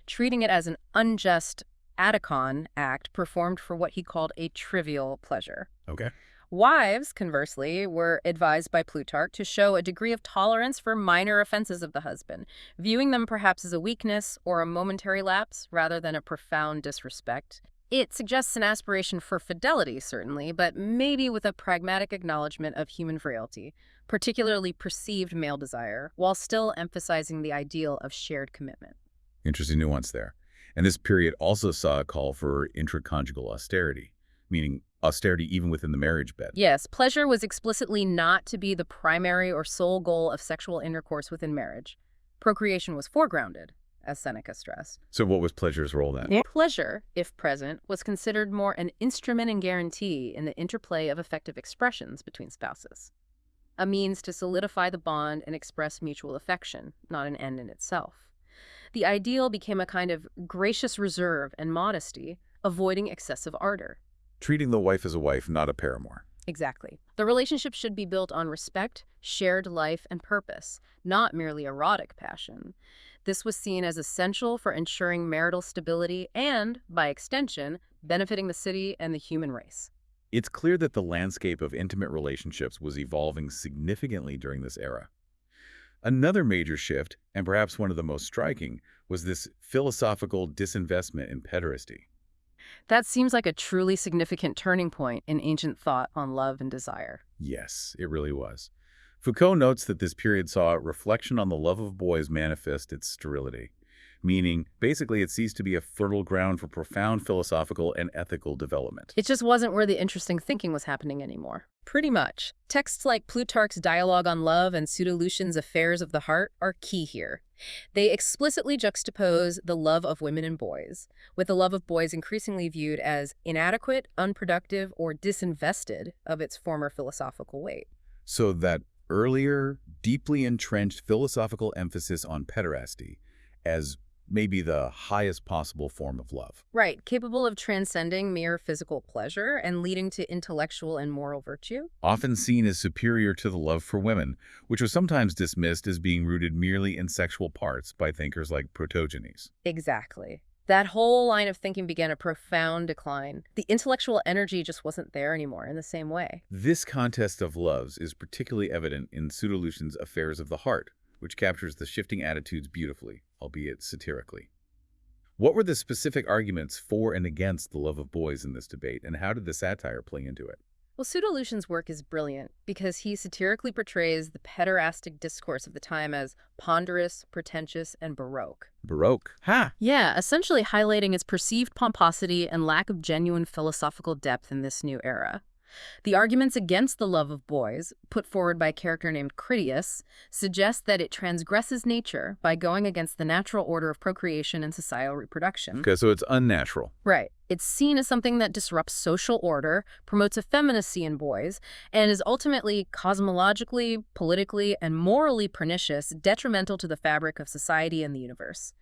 treating it as an unjust adikon act performed for what he called a trivial pleasure. Okay. Wives, conversely, were advised by Plutarch to show a degree of tolerance for minor offenses of the husband, viewing them perhaps as a weakness or a momentary lapse rather than a profound disrespect. It suggests an aspiration for fidelity, certainly, but maybe with a pragmatic acknowledgement of human frailty, particularly perceived male desire, while still emphasizing the ideal of shared commitment. Interesting nuance there. And this period also saw a call for intraconjugal austerity, meaning austerity even within the marriage bed. Yes, pleasure was explicitly not to be the primary or sole goal of sexual intercourse within marriage. Procreation was foregrounded, as Seneca stressed. So what was pleasure's role then? Pleasure, if present, was considered more an instrument and guarantee in the interplay of affective expressions between spouses. A means to solidify the bond and express mutual affection, not an end in itself. The ideal became a kind of gracious reserve and modesty, avoiding excessive ardor. Treating the wife as a wife, not a paramour. Exactly. The relationship should be built on respect, shared life, and purpose, not merely erotic passion. This was seen as essential for ensuring marital stability and, by extension, benefiting the city and the human race. It's clear that the landscape of intimate relationships was evolving significantly during this era. Another major shift, and perhaps one of the most striking, was this philosophical disinvestment in pederasty. That seems like a truly significant turning point in ancient thought on love and desire. Yes, it really was. Foucault notes that this period saw reflection on the love of boys manifest its sterility, meaning basically it ceased to be a fertile ground for profound philosophical and ethical development. It just wasn't where the interesting thinking was happening anymore. Pretty much. Texts like Plutarch's Dialogue on Love and Pseudo-Lucian's Affairs of the Heart are key here. They explicitly juxtapose the love of women and boys, with the love of boys increasingly viewed as inadequate, unproductive, or disinvested of its former philosophical weight. So that earlier, deeply entrenched philosophical emphasis on pederasty as maybe the highest possible form of love. Right, capable of transcending mere physical pleasure and leading to intellectual and moral virtue. Often seen as superior to the love for women, which was sometimes dismissed as being rooted merely in sexual parts by thinkers like Protogenes. Exactly. That whole line of thinking began a profound decline. The intellectual energy just wasn't there anymore in the same way. This contest of loves is particularly evident in Pseudo-Lucian's Affairs of the Heart, which captures the shifting attitudes beautifully, albeit satirically. What were the specific arguments for and against the love of boys in this debate, and how did the satire play into it? Well, Pseudo-Lucian's work is brilliant because he satirically portrays the pederastic discourse of the time as ponderous, pretentious, and baroque. Baroque? Ha! Yeah, essentially highlighting its perceived pomposity and lack of genuine philosophical depth in this new era. The arguments against the love of boys, put forward by a character named Critias, suggest that it transgresses nature by going against the natural order of procreation and societal reproduction. Okay, so it's unnatural. Right. It's seen as something that disrupts social order, promotes effeminacy in boys, and is ultimately cosmologically, politically, and morally pernicious, detrimental to the fabric of society and the universe.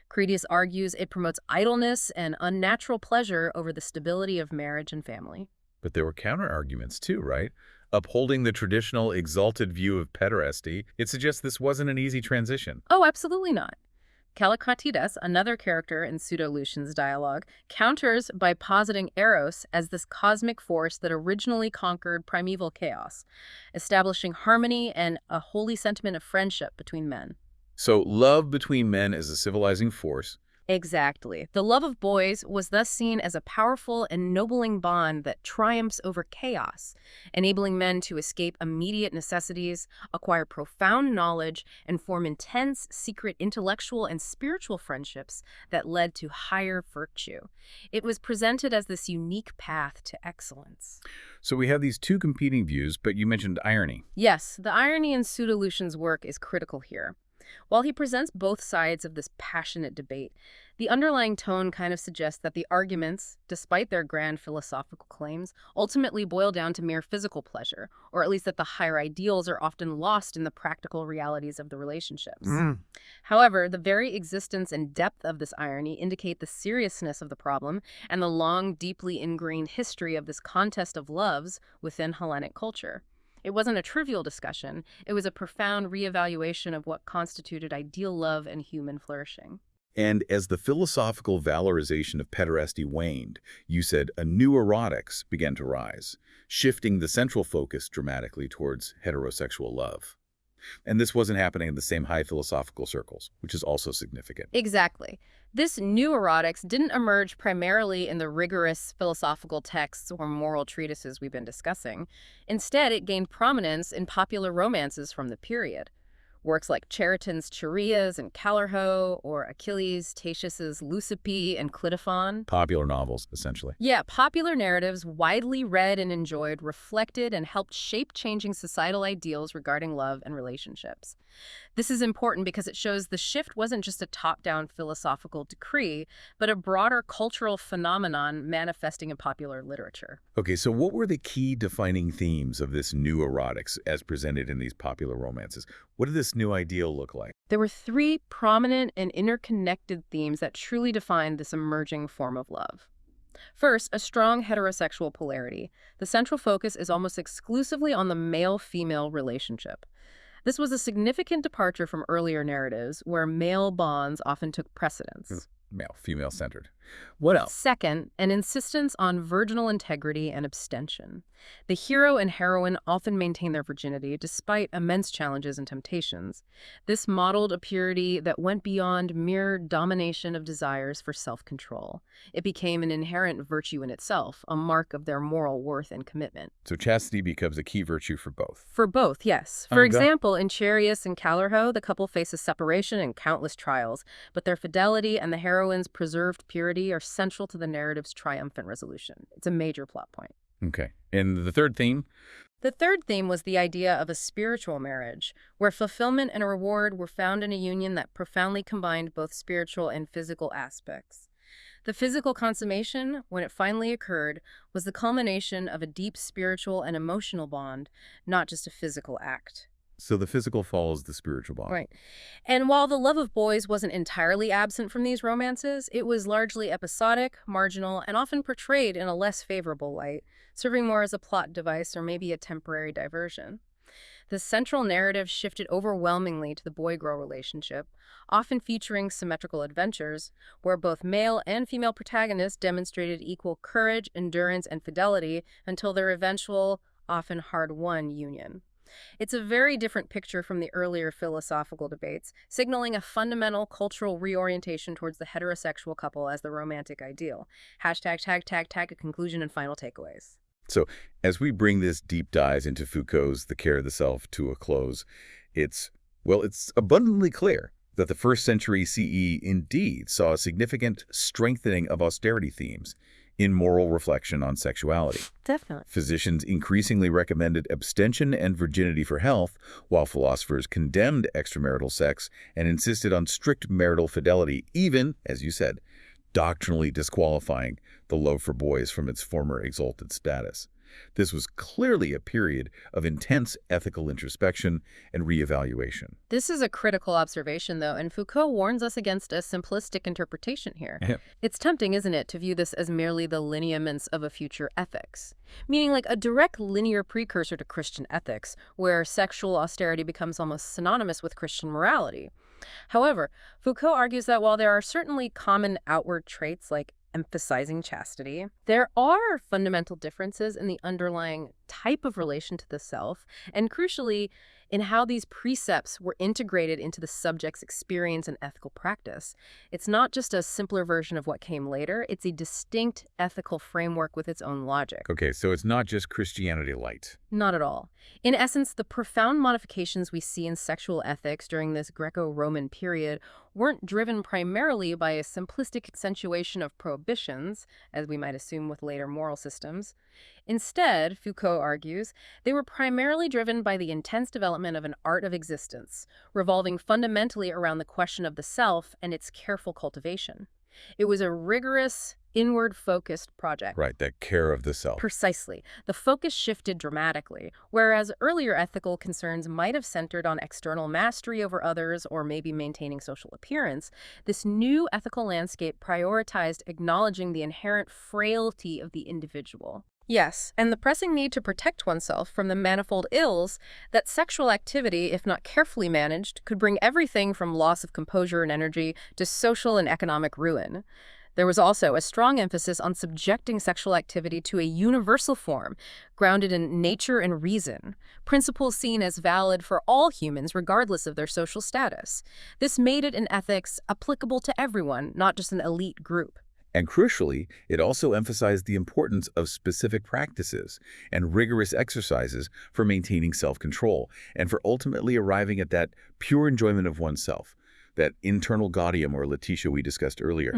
Critias argues it promotes idleness and unnatural pleasure over the stability of marriage and family. But there were counter-arguments too, right? Upholding the traditional exalted view of pederasty, it suggests this wasn't an easy transition. Oh, absolutely not. Callicratidas, another character in Pseudo-Lucian's dialogue, counters by positing Eros as this cosmic force that originally conquered primeval chaos, establishing harmony and a holy sentiment of friendship between men. So love between men is a civilizing force. Exactly. The love of boys was thus seen as a powerful, ennobling bond that triumphs over chaos, enabling men to escape immediate necessities, acquire profound knowledge, and form intense, secret intellectual and spiritual friendships that led to higher virtue. It was presented as this unique path to excellence. So we have these two competing views, but you mentioned irony. Yes, the irony in Pseudo-Lucian's work is critical here. While he presents both sides of this passionate debate, the underlying tone kind of suggests that the arguments, despite their grand philosophical claims, ultimately boil down to mere physical pleasure, or at least that the higher ideals are often lost in the practical realities of the relationships. However, the very existence and depth of this irony indicate the seriousness of the problem and the long, deeply ingrained history of this contest of loves within Hellenic culture. It wasn't a trivial discussion. It was a profound reevaluation of what constituted ideal love and human flourishing. And as the philosophical valorization of pederasty waned, you said a new erotics began to rise, shifting the central focus dramatically towards heterosexual love. And this wasn't happening in the same high philosophical circles, which is also significant. Exactly. This new erotics didn't emerge primarily in the rigorous philosophical texts or moral treatises we've been discussing. Instead, it gained prominence in popular romances from the period. Works like Chariton's Chireas and Callerho, or Achilles Tatius's Leucippe and Clitophon. Popular novels, essentially. Yeah, popular narratives, widely read and enjoyed, reflected and helped shape changing societal ideals regarding love and relationships. This is important because it shows the shift wasn't just a top-down philosophical decree, but a broader cultural phenomenon manifesting in popular literature. Okay, so what were the key defining themes of this new erotics as presented in these popular romances? What did this new ideal look like? There were three prominent and interconnected themes that truly defined this emerging form of love. First, a strong heterosexual polarity. The central focus is almost exclusively on the male-female relationship. This was a significant departure from earlier narratives, where male bonds often took precedence. Male, female-centered. What else? Second, an insistence on virginal integrity and abstention. The hero and heroine often maintain their virginity despite immense challenges and temptations. This modeled a purity that went beyond mere domination of desires for self-control. It became an inherent virtue in itself, a mark of their moral worth and commitment. So chastity becomes a key virtue for both. For both, yes. For example, in Charius and Callerho, the couple faces separation and countless trials, but their fidelity and the heroine's preserved purity are central to the narrative's triumphant resolution. It's a major plot point. Okay. And the third theme? The third theme was the idea of a spiritual marriage, where fulfillment and reward were found in a union that profoundly combined both spiritual and physical aspects. The physical consummation, when it finally occurred, was the culmination of a deep spiritual and emotional bond, not just a physical act. So the physical follows the spiritual bond. Right. And while the love of boys wasn't entirely absent from these romances, it was largely episodic, marginal, and often portrayed in a less favorable light, serving more as a plot device or maybe a temporary diversion. The central narrative shifted overwhelmingly to the boy-girl relationship, often featuring symmetrical adventures, where both male and female protagonists demonstrated equal courage, endurance, and fidelity until their eventual, often hard-won union. It's a very different picture from the earlier philosophical debates, signaling a fundamental cultural reorientation towards the heterosexual couple as the romantic ideal. #tag a conclusion and final takeaways. So as we bring this deep dive into Foucault's The Care of the Self to a close, it's abundantly clear that the 1st century CE indeed saw a significant strengthening of austerity themes in moral reflection on sexuality. Definitely. Physicians increasingly recommended abstention and virginity for health, while philosophers condemned extramarital sex and insisted on strict marital fidelity, even, as you said, doctrinally disqualifying the love for boys from its former exalted status. This was clearly a period of intense ethical introspection and reevaluation. This is a critical observation, though, and Foucault warns us against a simplistic interpretation here. Yeah. It's tempting, isn't it, to view this as merely the lineaments of a future ethics, meaning like a direct linear precursor to Christian ethics, where sexual austerity becomes almost synonymous with Christian morality. However, Foucault argues that while there are certainly common outward traits like emphasizing chastity, there are fundamental differences in the underlying type of relation to the self, and crucially, in how these precepts were integrated into the subject's experience and ethical practice. It's not just a simpler version of what came later, it's a distinct ethical framework with its own logic. Okay, so it's not just Christianity light. Not at all. In essence, the profound modifications we see in sexual ethics during this Greco-Roman period weren't driven primarily by a simplistic accentuation of prohibitions, as we might assume with later moral systems. Instead, Foucault argues, they were primarily driven by the intense development of an art of existence, revolving fundamentally around the question of the self and its careful cultivation. It was a rigorous, inward-focused project. Right, that care of the self. Precisely. The focus shifted dramatically, whereas earlier ethical concerns might have centered on external mastery over others or maybe maintaining social appearance. This new ethical landscape prioritized acknowledging the inherent frailty of the individual. Yes, and the pressing need to protect oneself from the manifold ills that sexual activity, if not carefully managed, could bring everything from loss of composure and energy to social and economic ruin. There was also a strong emphasis on subjecting sexual activity to a universal form, grounded in nature and reason, principles seen as valid for all humans regardless of their social status. This made it in ethics applicable to everyone, not just an elite group. And crucially, it also emphasized the importance of specific practices and rigorous exercises for maintaining self-control and for ultimately arriving at that pure enjoyment of oneself, that internal gaudium or Letitia we discussed earlier,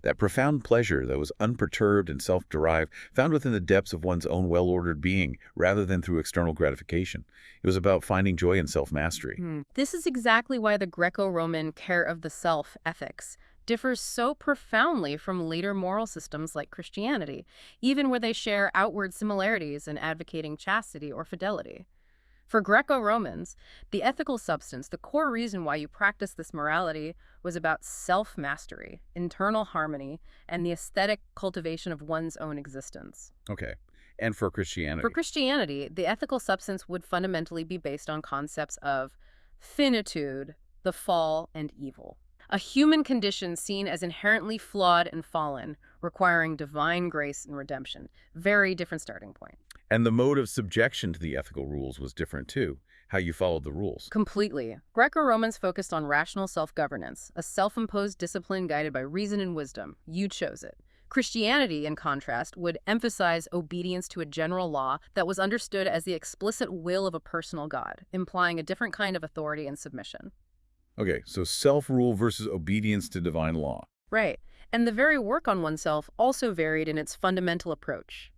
that profound pleasure that was unperturbed and self-derived, found within the depths of one's own well-ordered being rather than through external gratification. It was about finding joy in self-mastery. This is exactly why the Greco-Roman care of the self ethics differs so profoundly from later moral systems like Christianity, even where they share outward similarities in advocating chastity or fidelity. For Greco-Romans, the ethical substance, the core reason why you practice this morality, was about self-mastery, internal harmony, and the aesthetic cultivation of one's own existence. Okay. And for Christianity? For Christianity, the ethical substance would fundamentally be based on concepts of finitude, the fall, and evil. A human condition seen as inherently flawed and fallen, requiring divine grace and redemption. Very different starting point. And the mode of subjection to the ethical rules was different too, how you followed the rules. Completely. Greco-Romans focused on rational self-governance, a self-imposed discipline guided by reason and wisdom. You chose it. Christianity, in contrast, would emphasize obedience to a general law that was understood as the explicit will of a personal God, implying a different kind of authority and submission. Okay, so self-rule versus obedience to divine law. Right. And the very work on oneself also varied in its fundamental approach.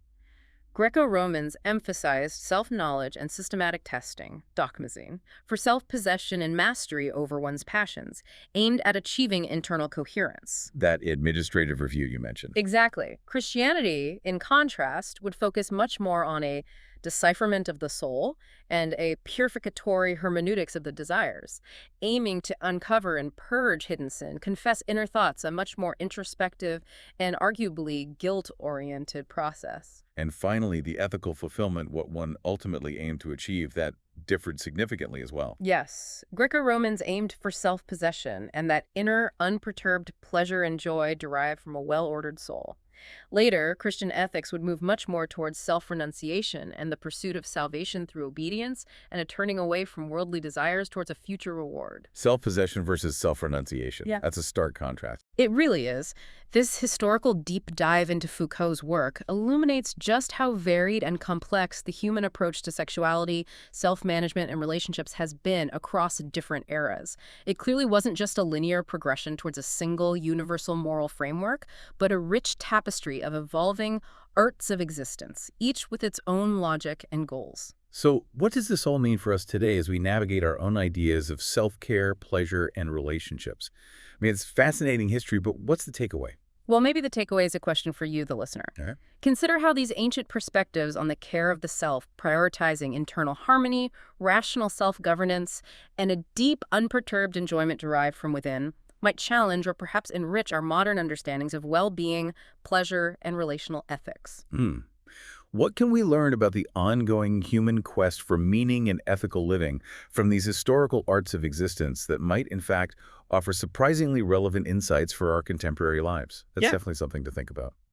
Greco-Romans emphasized self-knowledge and systematic testing, dokmazine, for self-possession and mastery over one's passions, aimed at achieving internal coherence. That administrative review you mentioned. Exactly. Christianity, in contrast, would focus much more on a decipherment of the soul and a purificatory hermeneutics of the desires, aiming to uncover and purge hidden sin, confess inner thoughts, a much more introspective and arguably guilt-oriented process. And finally, the ethical fulfillment, what one ultimately aimed to achieve, that differed significantly as well. Yes. Greco-Romans aimed for self-possession and that inner, unperturbed pleasure and joy derived from a well-ordered soul. Later, Christian ethics would move much more towards self-renunciation and the pursuit of salvation through obedience and a turning away from worldly desires towards a future reward. Self-possession versus self-renunciation. Yeah. That's a stark contrast. It really is. This historical deep dive into Foucault's work illuminates just how varied and complex the human approach to sexuality, self-management, and relationships has been across different eras. It clearly wasn't just a linear progression towards a single universal moral framework, but a rich tapestry of evolving arts of existence, each with its own logic and goals. So what does this all mean for us today as we navigate our own ideas of self-care, pleasure, and relationships? I mean, it's fascinating history, but what's the takeaway? Well, maybe the takeaway is a question for you, the listener. Okay. Consider how these ancient perspectives on the care of the self, prioritizing internal harmony, rational self-governance, and a deep, unperturbed enjoyment derived from within, might challenge or perhaps enrich our modern understandings of well-being, pleasure, and relational ethics. What can we learn about the ongoing human quest for meaning and ethical living from these historical arts of existence that might, in fact, offer surprisingly relevant insights for our contemporary lives? That's definitely something to think about.